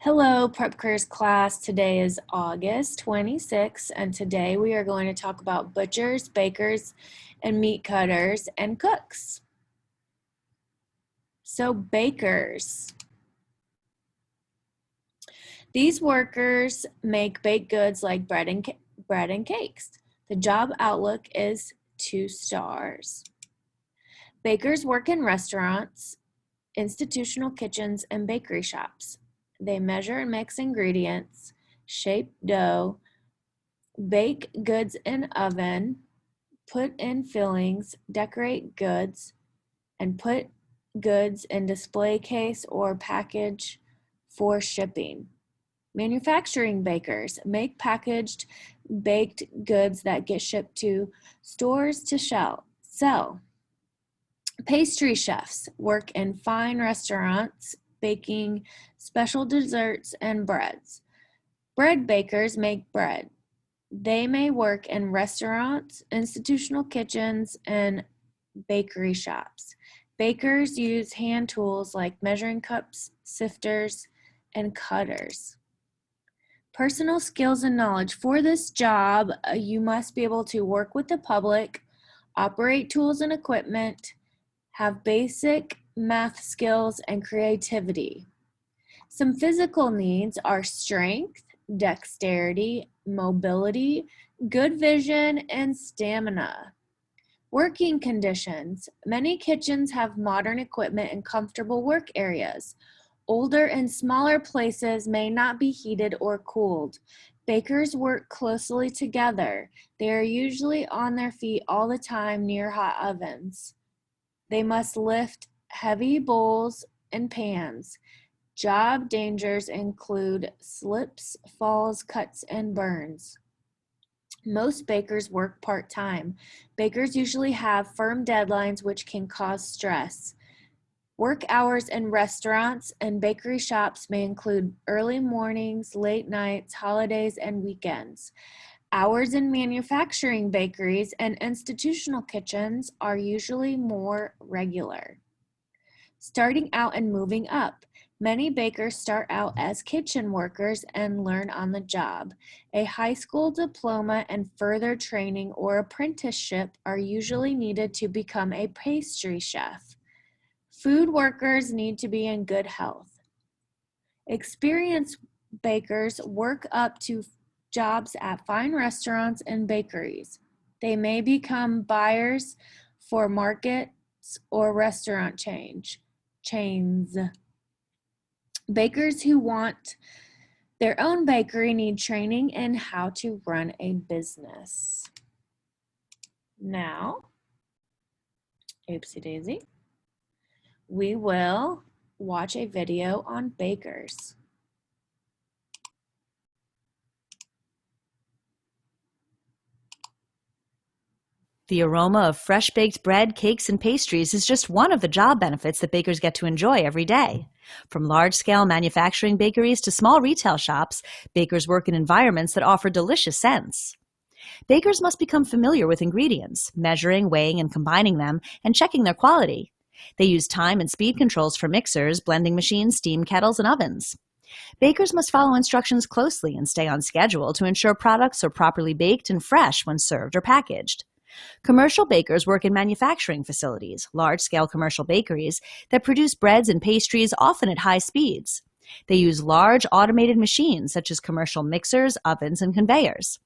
Hello, Prep Careers class. Today is August 26th, and today we are going to talk about butchers, bakers, and meat cutters and cooks. So, bakers. These workers make baked goods like bread and cakes. The job outlook is 2 stars. Bakers work in restaurants, institutional kitchens, and bakery shops. They measure and mix ingredients, shape dough, bake goods in oven, put in fillings, decorate goods, and put goods in display case or package for shipping. Manufacturing bakers make packaged baked goods that get shipped to stores to sell. Pastry chefs work in fine restaurants, baking special desserts and breads. Bread bakers make bread. They may work in restaurants, institutional kitchens, and bakery shops. Bakers use hand tools like measuring cups, sifters, and cutters. Personal skills and knowledge. For this job, you must be able to work with the public, operate tools and equipment, have basic math skills, and creativity. Some physical needs are strength, dexterity, mobility, good vision, and stamina. Working conditions. Many kitchens have modern equipment and comfortable work areas. Older and smaller places may not be heated or cooled. Bakers work closely together. They are usually on their feet all the time near hot ovens. They must lift heavy bowls and pans. Job dangers include slips, falls, cuts, and burns. Most bakers work part-time. Bakers usually have firm deadlines which can cause stress. Work hours in restaurants and bakery shops may include early mornings, late nights, holidays, and weekends. Hours in manufacturing bakeries and institutional kitchens are usually more regular. Starting out and moving up. Many bakers start out as kitchen workers and learn on the job. A high school diploma and further training or apprenticeship are usually needed to become a pastry chef. Food workers need to be in good health. Experienced bakers work up to jobs at fine restaurants and bakeries. They may become buyers for markets or restaurant chains. Bakers who want their own bakery need training in how to run a business. Now, oopsie daisy, we will watch a video on bakers. The aroma of fresh-baked bread, cakes, and pastries is just one of the job benefits that bakers get to enjoy every day. From large-scale manufacturing bakeries to small retail shops, bakers work in environments that offer delicious scents. Bakers must become familiar with ingredients, measuring, weighing, and combining them, and checking their quality. They use time and speed controls for mixers, blending machines, steam kettles, and ovens. Bakers must follow instructions closely and stay on schedule to ensure products are properly baked and fresh when served or packaged. Commercial bakers work in manufacturing facilities, large-scale commercial bakeries, that produce breads and pastries often at high speeds. They use large automated machines such as commercial mixers, ovens, and conveyors.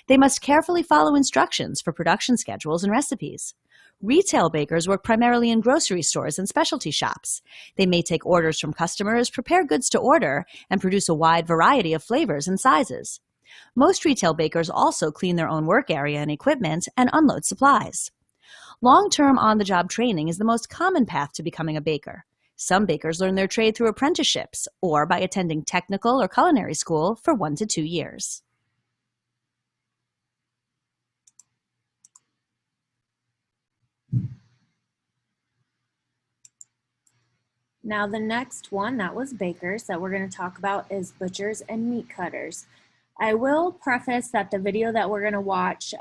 They must carefully follow instructions for production schedules and recipes. Retail bakers work primarily in grocery stores and specialty shops. They may take orders from customers, prepare goods to order, and produce a wide variety of flavors and sizes. Most retail bakers also clean their own work area and equipment and unload supplies. Long-term on-the-job training is the most common path to becoming a baker. Some bakers learn their trade through apprenticeships or by attending technical or culinary school for 1 to 2 years. Now the next one, that was bakers, that we're going to talk about is butchers and meat cutters. I will preface that the video that we're going to watch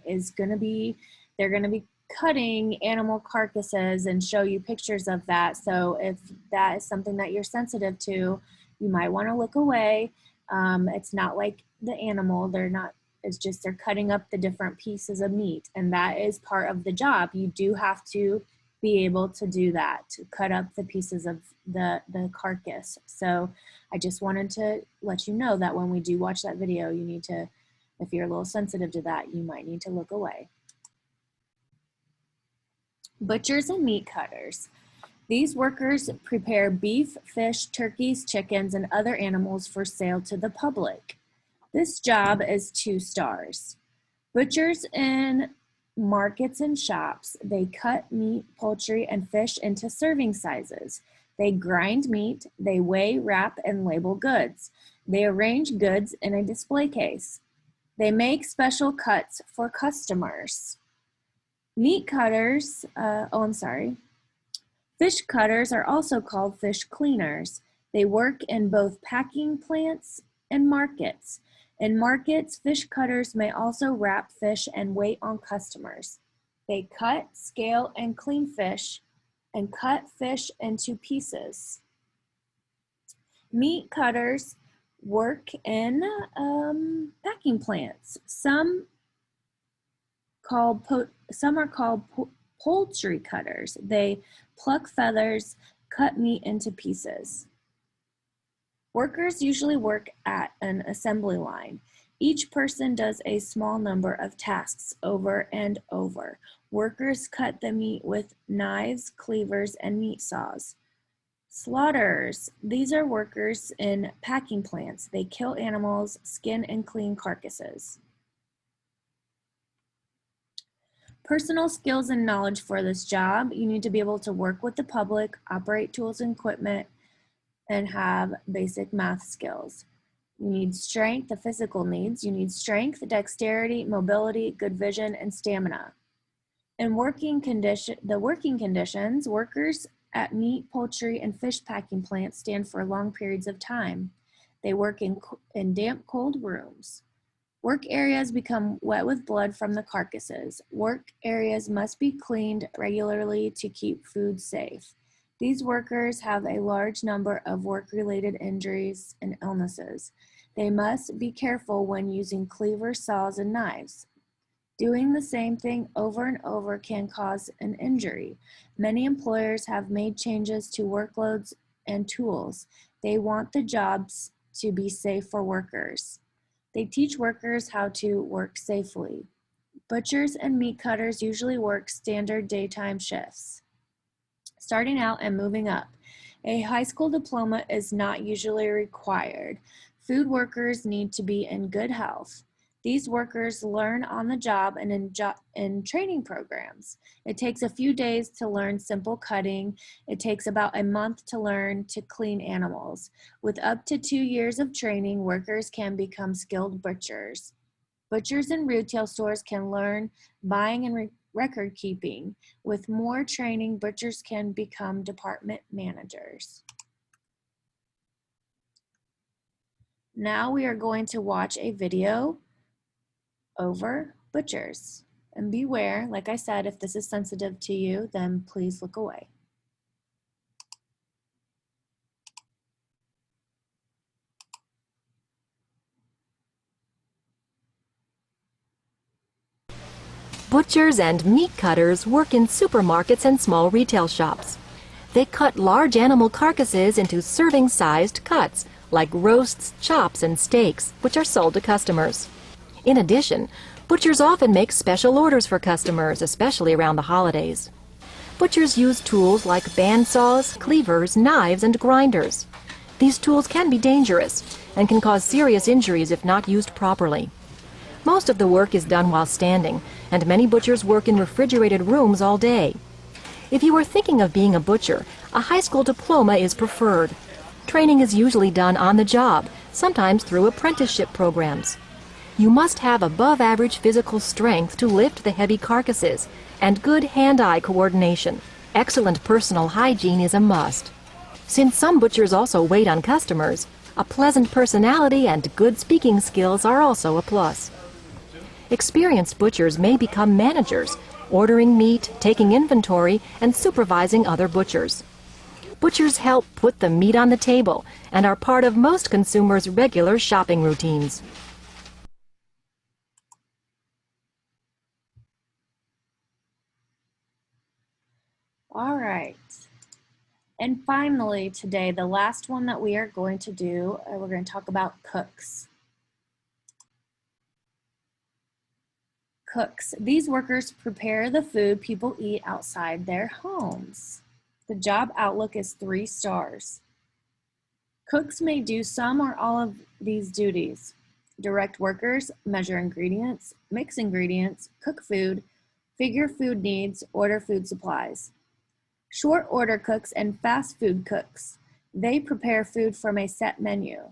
is going to be, they're going to be cutting animal carcasses and show you pictures of that. So if that is something that you're sensitive to, You might want to look away. It's not like the animal. It's just they're cutting up the different pieces of meat, and that is part of the job. You do have to be able to do that, to cut up the pieces of the carcass. So I just wanted to let you know that when we do watch that video, you need to, if you're a little sensitive to that, you might need to look away. Butchers and meat cutters. These workers prepare beef, fish, turkeys, chickens, and other animals for sale to the public. This job is 2 stars. Butchers in markets and shops, they cut meat, poultry, and fish into serving sizes. They grind meat, they weigh, wrap, and label goods. They arrange goods in a display case. They make special cuts for customers. Meat cutters, Fish cutters are also called fish cleaners. They work in both packing plants and markets. In markets, fish cutters may also wrap fish and wait on customers. They cut, scale, and clean fish and cut fish into pieces. Meat cutters work in packing plants. Some are called poultry cutters. They pluck feathers, cut meat into pieces. Workers usually work at an assembly line. Each person does a small number of tasks over and over. Workers cut the meat with knives, cleavers, and meat saws. Slaughterers. These are workers in packing plants. They kill animals, skin and clean carcasses. Personal skills and knowledge for this job. You need to be able to work with the public, operate tools and equipment, and have basic math skills. You need strength, the physical needs. You need strength, dexterity, mobility, good vision, and stamina. In the working conditions, workers at meat, poultry, and fish packing plants stand for long periods of time. They work in damp, cold rooms. Work areas become wet with blood from the carcasses. Work areas must be cleaned regularly to keep food safe. These workers have a large number of work-related injuries and illnesses. They must be careful when using cleavers, saws, and knives. Doing the same thing over and over can cause an injury. Many employers have made changes to workloads and tools. They want the jobs to be safe for workers. They teach workers how to work safely. Butchers and meat cutters usually work standard daytime shifts. Starting out and moving up. A high school diploma is not usually required. Food workers need to be in good health. These workers learn on the job and in training programs. It takes a few days to learn simple cutting. It takes about a month to learn to clean animals. With up to 2 years of training, workers can become skilled butchers. Butchers in retail stores can learn buying and record keeping. With more training, butchers can become department managers. Now we are going to watch a video over butchers. And beware, like I said, if this is sensitive to you, then please look away. Butchers and meat cutters work in supermarkets and small retail shops. They cut large animal carcasses into serving-sized cuts, like roasts, chops, and steaks, which are sold to customers. In addition, butchers often make special orders for customers, especially around the holidays. Butchers use tools like bandsaws, cleavers, knives, and grinders. These tools can be dangerous and can cause serious injuries if not used properly. Most of the work is done while standing, and many butchers work in refrigerated rooms all day. If you are thinking of being a butcher, a high school diploma is preferred. Training is usually done on the job, sometimes through apprenticeship programs. You must have above-average physical strength to lift the heavy carcasses and good hand-eye coordination. Excellent personal hygiene is a must. Since some butchers also wait on customers, a pleasant personality and good speaking skills are also a plus. Experienced butchers may become managers, ordering meat, taking inventory, and supervising other butchers. Butchers help put the meat on the table and are part of most consumers' regular shopping routines. All right. And finally, today, the last one that we are going to do, we're going to talk about cooks. Cooks. These workers prepare the food people eat outside their homes. The job outlook is 3 stars. Cooks may do some or all of these duties. Direct workers measure ingredients, mix ingredients, cook food, figure food needs, order food supplies. Short order cooks and fast food cooks. They prepare food from a set menu.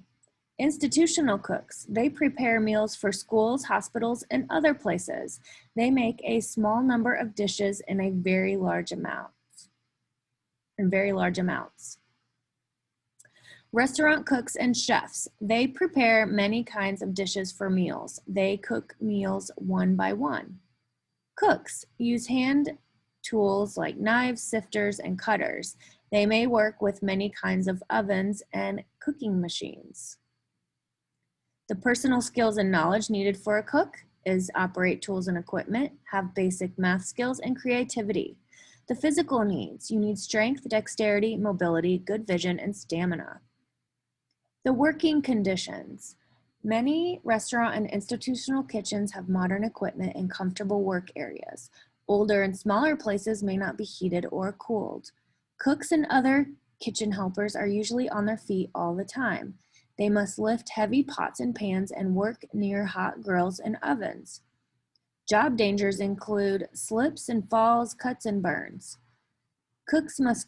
Institutional cooks. They prepare meals for schools, hospitals, and other places. They make a small number of dishes in very large amounts. Restaurant cooks and chefs. They prepare many kinds of dishes for meals. They cook meals one by one. Cooks use hand tools like knives, sifters, and cutters. They may work with many kinds of ovens and cooking machines. The personal skills and knowledge needed for a cook is operate tools and equipment, have basic math skills, and creativity. The physical needs, you need strength, dexterity, mobility, good vision, and stamina. The working conditions. Many restaurant and institutional kitchens have modern equipment and comfortable work areas. Older and smaller places may not be heated or cooled. Cooks and other kitchen helpers are usually on their feet all the time. They must lift heavy pots and pans and work near hot grills and ovens. Job dangers include slips and falls, cuts and burns. Cooks must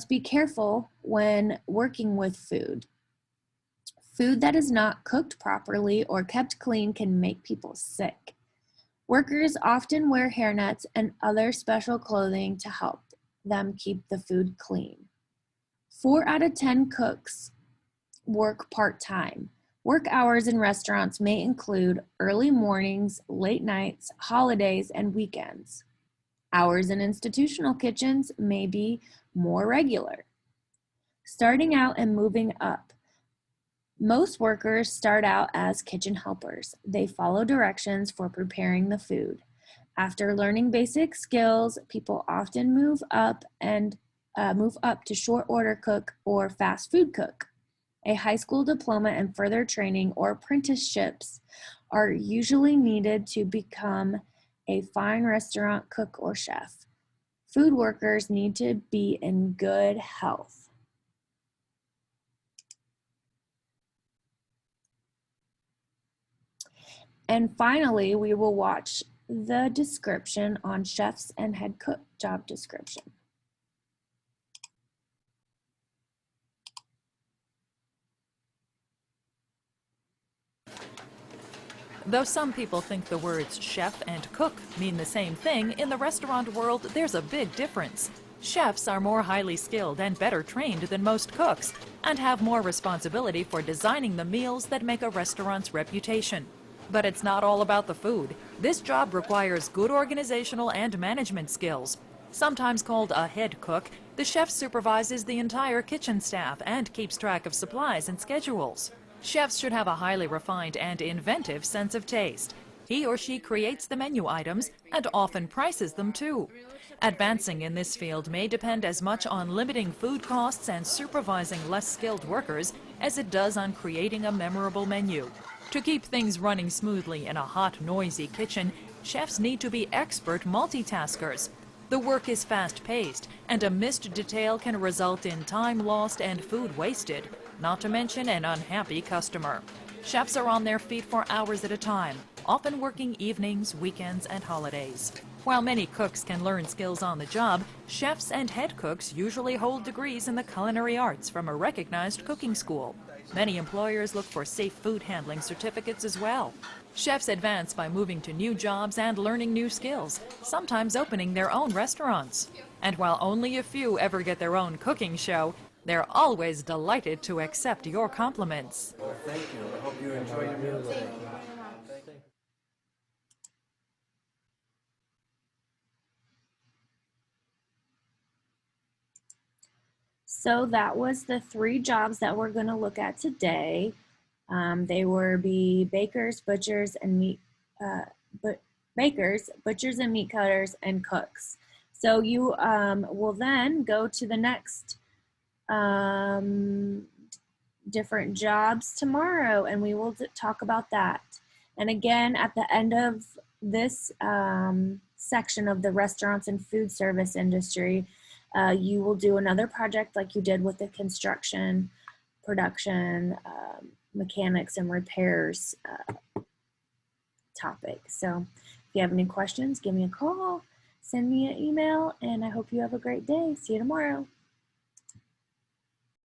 be careful when working with food. Food that is not cooked properly or kept clean can make people sick. Workers often wear hairnets and other special clothing to help them keep the food clean. 4 out of 10 cooks work part-time. Work hours in restaurants may include early mornings, late nights, holidays, and weekends. Hours in institutional kitchens may be more regular. Starting out and moving up. Most workers start out as kitchen helpers. They follow directions for preparing the food. After learning basic skills, people often move up to short order cook or fast food cook. A high school diploma and further training or apprenticeships are usually needed to become a fine restaurant cook or chef. Food workers need to be in good health. And finally, we will watch the description on chefs and head cook job description. Though some people think the words chef and cook mean the same thing, in the restaurant world there's a big difference. Chefs are more highly skilled and better trained than most cooks, and have more responsibility for designing the meals that make a restaurant's reputation. But it's not all about the food. This job requires good organizational and management skills. Sometimes called a head cook, the chef supervises the entire kitchen staff and keeps track of supplies and schedules. Chefs should have a highly refined and inventive sense of taste. He or she creates the menu items and often prices them too. Advancing in this field may depend as much on limiting food costs and supervising less skilled workers as it does on creating a memorable menu. To keep things running smoothly in a hot, noisy kitchen, chefs need to be expert multitaskers. The work is fast-paced, and a missed detail can result in time lost and food wasted, not to mention an unhappy customer. Chefs are on their feet for hours at a time, often working evenings, weekends, and holidays. While many cooks can learn skills on the job, chefs and head cooks usually hold degrees in the culinary arts from a recognized cooking school. Many employers look for safe food handling certificates as well. Chefs advance by moving to new jobs and learning new skills, sometimes opening their own restaurants. And while only a few ever get their own cooking show, they're always delighted to accept your compliments. Well, thank you. I hope you enjoy your meal today. So that was the 3 jobs that we're going to look at today. They were bakers, butchers, and butchers and meat cutters, and cooks. So you will then go to the next different jobs tomorrow, and we will talk about that. And again, at the end of this section of the restaurants and food service industry, you will do another project like you did with the construction, production, mechanics, and repairs topic. So if you have any questions, give me a call, send me an email, and I hope you have a great day. See you tomorrow.